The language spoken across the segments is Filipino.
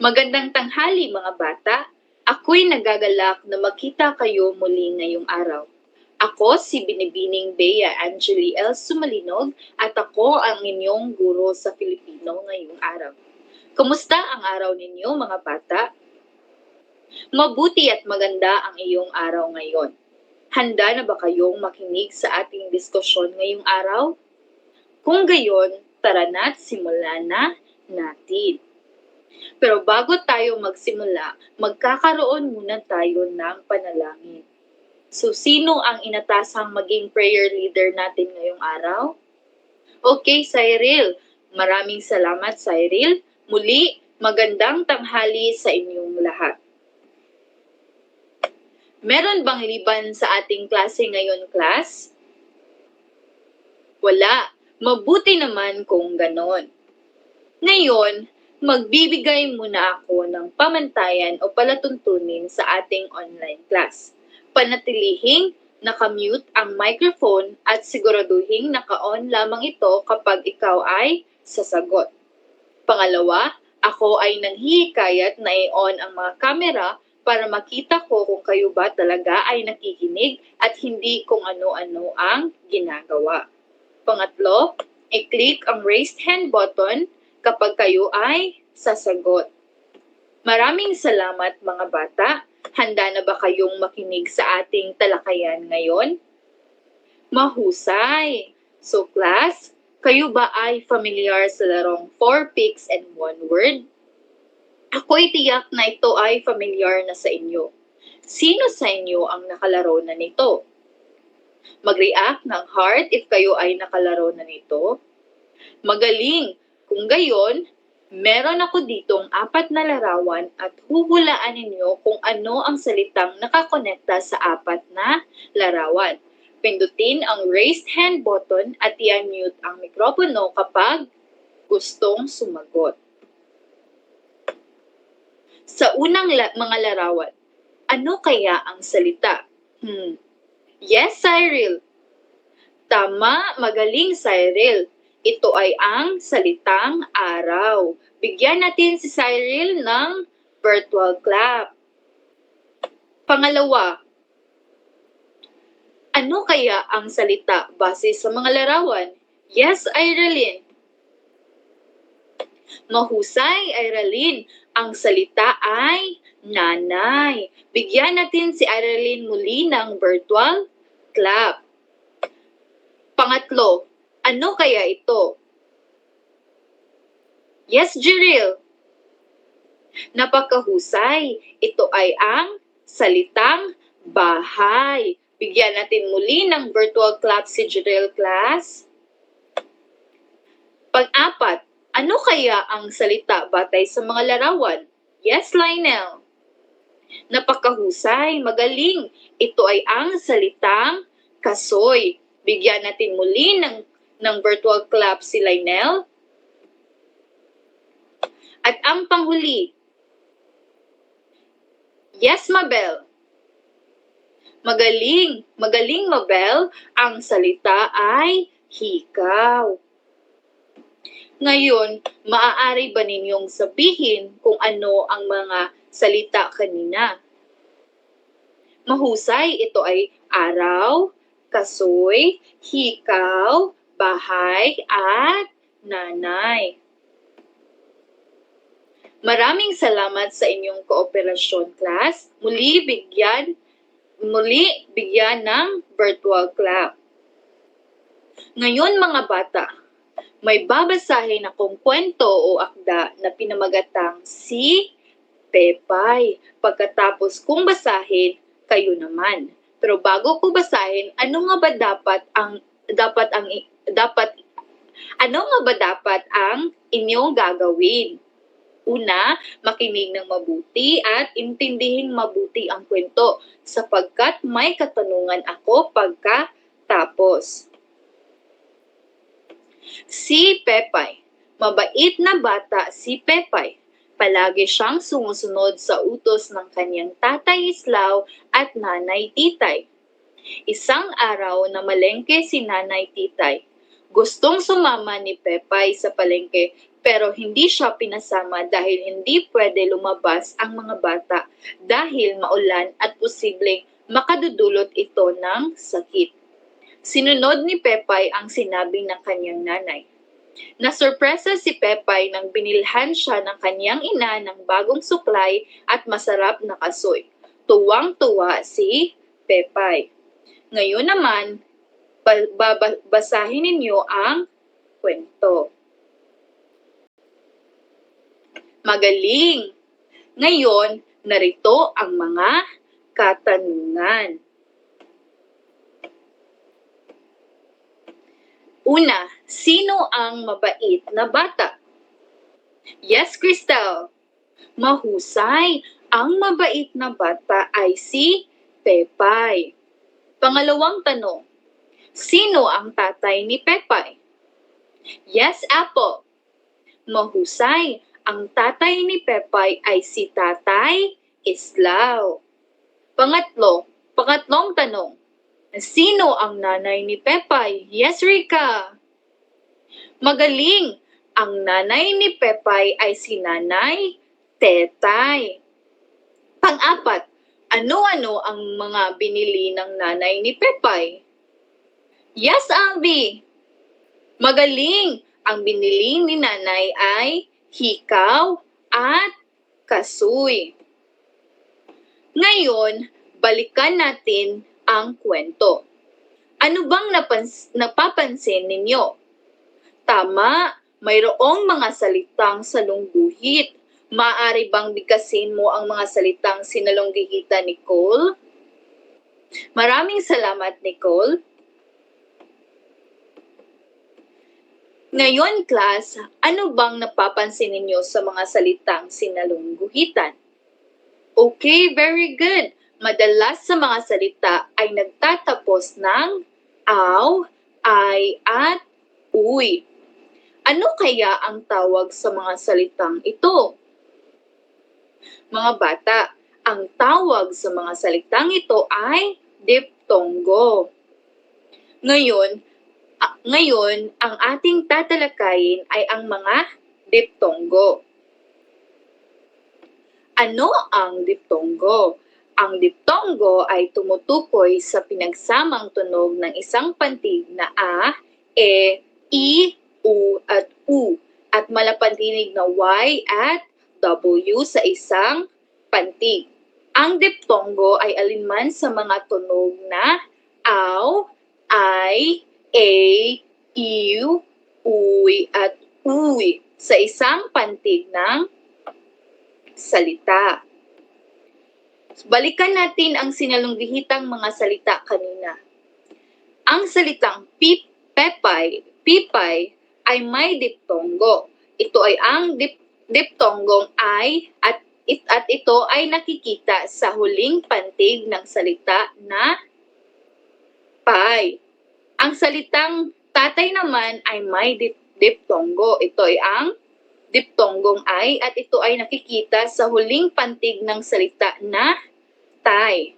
Magandang tanghali mga bata. Ako'y nagagalak na makita kayo muli ngayong araw. Ako si Binibining Bea Angeli L. Sumalinog at ako ang inyong guro sa Filipino ngayong araw. Kumusta ang araw ninyo mga bata? Mabuti at maganda ang iyong araw ngayon. Handa na ba kayong makinig sa ating diskusyon ngayong araw? Kung gayon, tara na't simulan na natin. Pero bago tayo magsimula, magkakaroon muna tayo ng panalangin. So, sino ang inatasang maging prayer leader natin ngayong araw? Okay, Cyril. Maraming salamat, Cyril. Muli, magandang tanghali sa inyong lahat. Meron bang liban sa ating klase ngayon, class? Wala. Mabuti naman kung ganon. Ngayon, magbibigay muna ako ng pamantayan o palatuntunin sa ating online class. Panatilihing nakamute ang microphone at siguraduhing naka-on lamang ito kapag ikaw ay sasagot. Pangalawa, ako ay nanghihikayat na i-on ang mga kamera para makita ko kung kayo ba talaga ay nakikinig at hindi kung ano-ano ang ginagawa. Pangatlo, i-click ang raised hand button kapag kayo ay sasagot. Maraming salamat mga bata. Handa na ba kayong makinig sa ating talakayan ngayon? Mahusay! So class, kayo ba ay familiar sa larong 4 pigs and 1 word? Ako'y tiyak na ito ay familiar na sa inyo. Sino sa inyo ang nakalaro na nito? Mag-react ng heart if kayo ay nakalaro na nito. Magaling! Kung gayon, meron ako ditong 4 na larawan at huhulaan ninyo kung ano ang salitang nakakonekta sa 4 na larawan. Pindutin ang raised hand button at i-unmute ang mikropono kapag gustong sumagot. Sa unang mga larawan, ano kaya ang salita? Yes, Cyril! Tama, magaling, Cyril. Ito ay ang salitang araw. Bigyan natin si Cyril ng virtual clap. Pangalawa, ano kaya ang salita base sa mga larawan? Yes, Iralyn. Mahusay, Iralyn. Ang salita ay nanay. Bigyan natin si Iralyn muli ng virtual clap. Pangatlo, ano kaya ito? Yes, Jiril. Napakahusay. Ito ay ang salitang bahay. Bigyan natin muli ng virtual clap si Jiril, class. Pang-apat, ano kaya ang salita batay sa mga larawan? Yes, Lionel. Napakahusay. Magaling. Ito ay ang salitang kasoy. Bigyan natin muli ng virtual clap si Lionel. At ang panghuli, yes, Mabel. Magaling. Magaling, Mabel. Ang salita ay hikaw. Ngayon, maaari ba ninyong sabihin kung ano ang mga salita kanina? Mahusay, ito ay araw, kasoy, hikaw, bahay, at nanay. Maraming salamat sa inyong kooperasyon, class. Muli bigyan ng virtual clap. Ngayon mga bata, may babasahin akong kwento o akda na pinamagatang si Pepay. Pagkatapos kong basahin, kayo naman. Pero bago ko basahin, ano nga ba dapat ang inyong gagawin? Una, makinig ng mabuti at intindihing mabuti ang kwento sapagkat may katanungan ako pagkatapos. Si Pepay. Mabait na bata si Pepay. Palagi siyang sumusunod sa utos ng kanyang tatay Islaw at nanay Titay. Isang araw na malengke si nanay Titay. Gustong sumama ni Pepay sa palengke pero hindi siya pinasama dahil hindi pwede lumabas ang mga bata dahil maulan at posibleng makadudulot ito ng sakit. Sinunod ni Pepay ang sinabi ng kanyang nanay. Nasurpresa si Pepay nang binilhan siya ng kanyang ina ng bagong suklay at masarap na kasoy. Tuwang-tuwa si Pepay. Ngayon naman, basahin ninyo ang kwento. Magaling! Ngayon, narito ang mga katanungan. Una, sino ang mabait na bata? Yes, Crystal. Mahusay. Ang mabait na bata ay si Pepay. Pangalawang tanong, sino ang tatay ni Pepay? Yes, Apple. Mahusay. Ang tatay ni Pepay ay si Tatay Islaw. Pangatlong tanong, sino ang nanay ni Pepay? Yes, Rika. Magaling! Ang nanay ni Pepay ay si Nanay Tetay. Pang-apat, ano-ano ang mga binili ng nanay ni Pepay? Yes, Albi! Magaling! Ang binili ni nanay ay hikaw at kasoy. Ngayon, balikan natin ang kwento. Ano bang napapansin ninyo? Tama, mayroong mga salitang salungguhit. Maaari bang bigkasin mo ang mga salitang sinalungguhitan, Nicole? Maraming salamat, Nicole. Ngayon, class, ano bang napapansin ninyo sa mga salitang sinalungguhitan? Okay, very good. Madalas sa mga salita ay nagtatapos ng aw, ay, at uy. Ano kaya ang tawag sa mga salitang ito? Mga bata, ang tawag sa mga salitang ito ay diptonggo. Ngayon, ang ating tatalakayin ay ang mga diptonggo. Ano ang diptonggo? Ang diptonggo ay tumutukoy sa pinagsamang tunog ng isang pantig na a, e, i, u at u at malapantinig na y at w sa isang pantig. Ang diptonggo ay alinman sa mga tunog na aw, ay, e, iw, uy at uy sa isang pantig ng salita. Balikan natin ang sinalunggihitang mga salita kanina. Ang salitang pipay ay may diptonggo. Ito ay ang diptonggong ay at ito ay nakikita sa huling pantig ng salita na pay. Ang salitang tatay naman ay may diptonggo. Ito ay ang diptonggong ay at ito ay nakikita sa huling pantig ng salita na tay.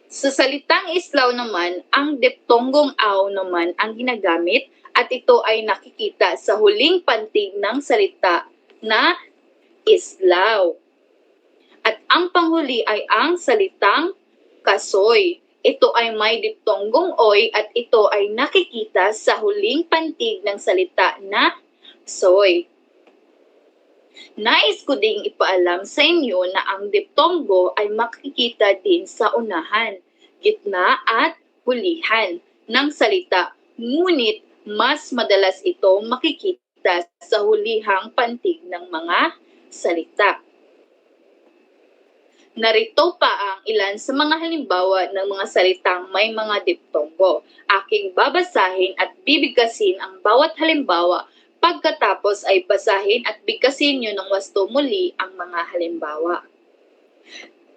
Sa salitang islaw naman, ang diptonggong aw naman ang ginagamit at ito ay nakikita sa huling pantig ng salita na islaw. At ang panghuli ay ang salitang kasoy. Ito ay may diptonggong oy at ito ay nakikita sa huling pantig ng salita na soy. Nais ko ding ipaalam sa inyo na ang diptonggo ay makikita din sa unahan, gitna at hulihan ng salita, ngunit mas madalas ito makikita sa hulihang pantig ng mga salita. Narito pa ang ilan sa mga halimbawa ng mga salitang may mga diptonggo. Aking babasahin at bibigkasin ang bawat halimbawa. Pagkatapos ay basahin at bigkasin nyo ng wasto muli ang mga halimbawa.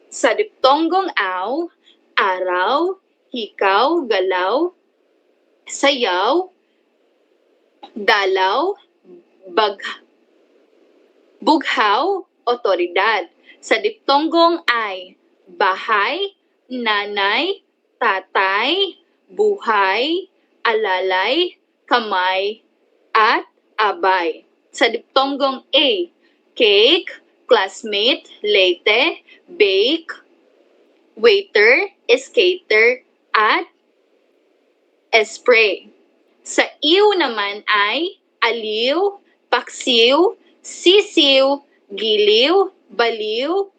Sa diptonggong aw, araw, hikaw, galaw, sayaw, dalaw, bughaw, otoridad. Sa diptonggong ay bahay, nanay, tatay, buhay, alalay, kamay, at abay. Sa diptonggong A, cake, classmate, late, bake, waiter, skater, at spray. Sa iw naman ay aliw, paksiw, sisiw, giliw, baliw,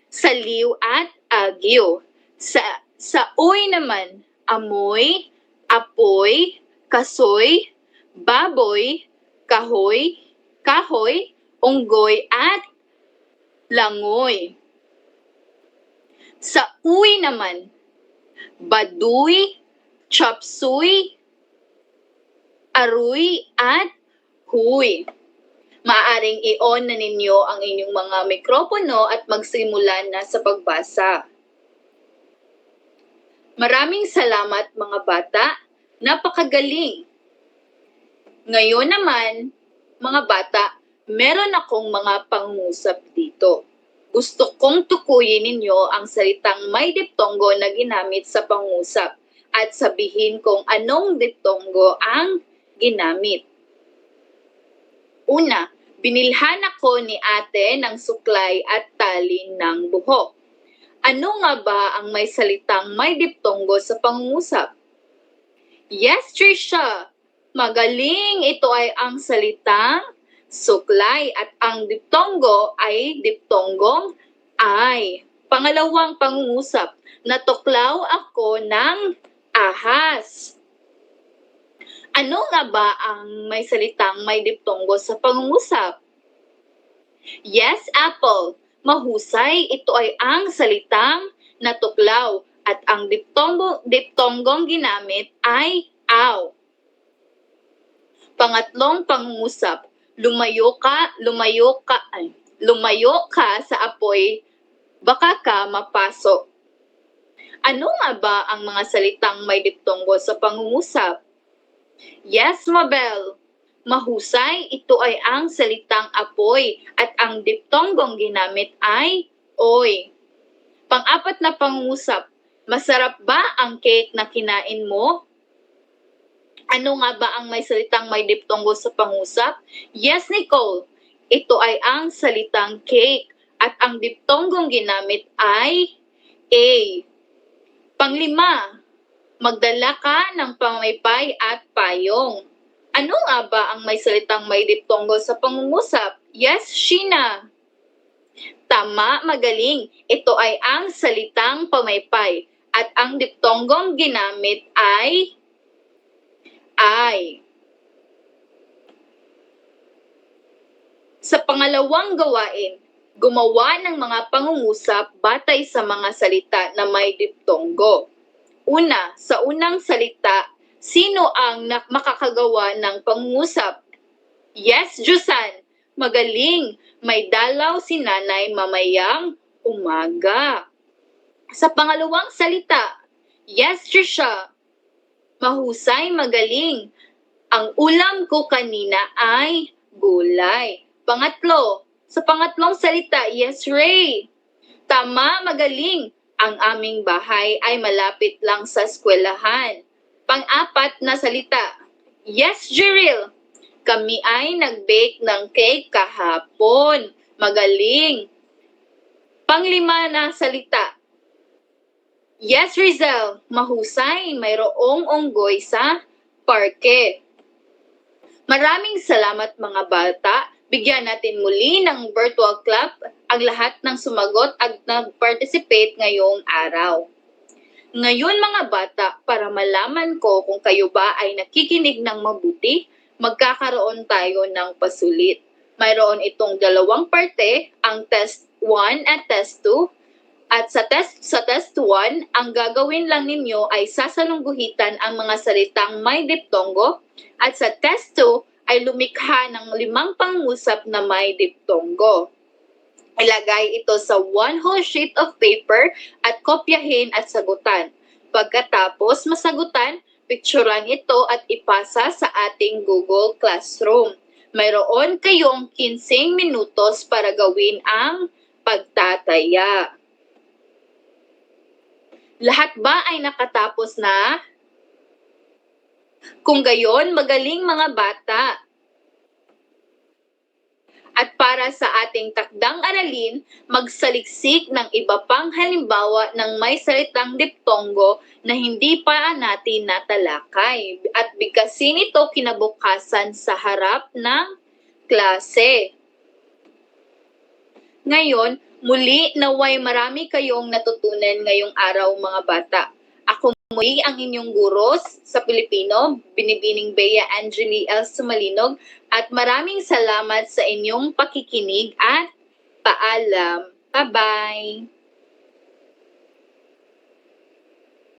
saliw at agyo. Sa uy naman, amoy, apoy, kasoy, baboy, kahoy, kahoy, unggoy at langoy. Sa uy naman, baduy, chopsuy, aruy at huy. Maaring i-on na ninyo ang inyong mga mikropono at magsimula na sa pagbasa. Maraming salamat mga bata, napakagaling. Ngayon naman, mga bata, meron akong mga pangungusap dito. Gusto kong tukuyin ninyo ang salitang may diptonggo na ginamit sa pangungusap at sabihin kung anong diptonggo ang ginamit. Una, binilhan ako ni ate ng suklay at tali ng buhok. Ano nga ba ang may salitang may diptonggo sa pangungusap? Yes, Trisha! Magaling! Ito ay ang salitang suklay at ang diptonggo ay diptonggong ay. Pangalawang pangungusap, natuklaw ako ng ahas. Ano nga ba ang may salitang may diptonggo sa pangungusap? Yes, Apple. Mahusay, ito ay ang salitang natuklaw at ang diptonggong ginamit ay aw. Pangatlong pangungusap, lumayo ka sa apoy, baka ka mapasok. Ano nga ba ang mga salitang may diptonggo sa pangungusap? Yes, Mabel. Mahusay, ito ay ang salitang apoy at ang diptonggong ginamit ay oy. Pang-apat na pangungusap, masarap ba ang cake na kinain mo? Ano nga ba ang may salitang may diptonggo sa pangusap? Yes, Nicole. Ito ay ang salitang cake at ang diptonggong ginamit ay A. Panglima, magdala ka ng pamaypay at payong. Ano nga ba ang may salitang may diptonggo sa pangungusap? Yes, Sheena. Tama, magaling. Ito ay ang salitang pamaypay at ang diptonggong ginamit ay. Sa pangalawang gawain, gumawa ng mga pangungusap batay sa mga salita na may diptonggo. Una, sa unang salita, sino ang makakagawa ng pangungusap? Yes, Jusan. Magaling. May dalaw si nanay mamayang umaga. Sa pangalawang salita, yes, Trisha. Mahusay, magaling. Ang ulam ko kanina ay gulay. Pangatlo, sa pangatlong salita, yes, Ray. Tama, magaling. Ang aming bahay ay malapit lang sa eskwelahan. Pang-apat na salita, yes, Jeril. Kami ay nag-bake ng cake kahapon. Magaling. Panglima na salita, yes, Rizal. Mahusay, mayroong unggoy sa parke. Maraming salamat mga bata. Bigyan natin muli ng virtual clap ang lahat ng sumagot at nag-participate ngayong araw. Ngayon mga bata, para malaman ko kung kayo ba ay nakikinig ng mabuti, magkakaroon tayo ng pasulit. Mayroon itong dalawang parte, ang test 1 at test 2. At sa test 1, ang gagawin lang ninyo ay sasalungguhitan ang mga salitang may diptonggo. At sa test 2, ay lumikha ng 5 pangusap na may diptonggo. Ilagay ito sa one whole sheet of paper at kopyahin at sagutan. Pagkatapos masagutan, picturean ito at ipasa sa ating Google Classroom. Mayroon kayong 15 minutos para gawin ang pagtataya. Lahat ba ay nakatapos na? Kung gayon, magaling mga bata! At para sa ating takdang aralin, magsaliksik ng iba pang halimbawa ng may salitang diptonggo na hindi pa natin natalakay at bigkasin ito kinabukasan sa harap ng klase. Ngayon, muli naway marami kayong natutunan ngayong araw mga bata. Ako muli ang inyong guro sa Pilipino, Binibining Bea Angeli L. Sumalinog, at maraming salamat sa inyong pakikinig at paalam. Bye-bye!